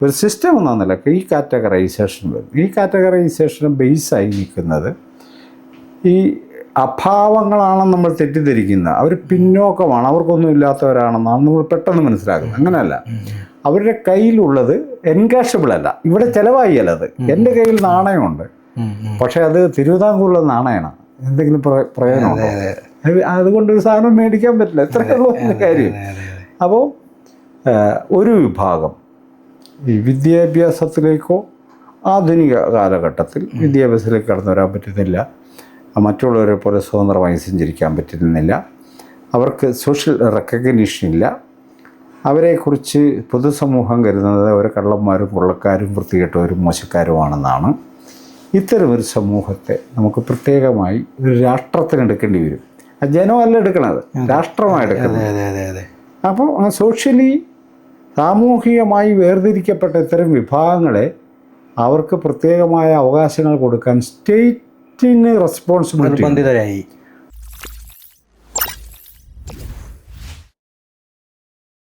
ഒരു സിസ്റ്റം എന്ന നിലയ്ക്ക് ഈ കാറ്റഗറൈസേഷൻ വരും. ഈ കാറ്റഗറൈസേഷന് ബേസായി നിൽക്കുന്നത് ഈ അഭാവങ്ങളാണെന്ന് നമ്മൾ തെറ്റിദ്ധരിക്കുന്നത്. അവർ പിന്നോക്കമാണ്, അവർക്കൊന്നും ഇല്ലാത്തവരാണെന്നാണ് നമ്മൾ പെട്ടെന്ന് മനസ്സിലാക്കുന്നത്. അങ്ങനെയല്ല, അവരുടെ കയ്യിലുള്ളത് എൻകാഷബിൾ അല്ല, ഇവിടെ ചിലവായില്ലത്. എൻ്റെ കയ്യിൽ നാണയമുണ്ട്, പക്ഷെ അത് തിരുവിതാംകൂറിലെ നാണയമാണ്, എന്തെങ്കിലും പ്രയോജനമുണ്ടോ? അതുകൊണ്ടൊരു സാധനം മേടിക്കാൻ പറ്റില്ല, എത്രയുള്ളൂ കാര്യം. അപ്പോൾ ഒരു വിഭാഗം ഈ വിദ്യാഭ്യാസത്തിലേക്കോ ആധുനിക കാലഘട്ടത്തിൽ വിദ്യാഭ്യാസത്തിലേക്ക് കടന്നു വരാൻ പറ്റുന്നില്ല, മറ്റുള്ളവരെ പോലെ സ്വതന്ത്രമായി സഞ്ചരിക്കാൻ പറ്റുന്നില്ല, അവർക്ക് സോഷ്യൽ റെക്കഗ്നീഷൻ ഇല്ല, അവരെക്കുറിച്ച് പൊതുസമൂഹം കരുതുന്നത് അവർ കള്ളന്മാരും കൊള്ളക്കാരും വൃത്തികെട്ടവരും മോശക്കാരുമാണെന്നാണ്. ഇത്തരമൊരു സമൂഹത്തെ നമുക്ക് പ്രത്യേകമായി ഒരു രാഷ്ട്രത്തിനെടുക്കേണ്ടി വരും. ജനമല്ല എടുക്കണത്, രാഷ്ട്രമായി എടുക്കുന്നത്. അപ്പോൾ സോഷ്യലി സാമൂഹികമായി വേർതിരിക്കപ്പെട്ട ഇത്തരം വിഭാഗങ്ങളെ അവർക്ക് പ്രത്യേകമായ അവകാശങ്ങൾ കൊടുക്കാൻ സ്റ്റേറ്റിന് റെസ്പോൺസിബിലിറ്റി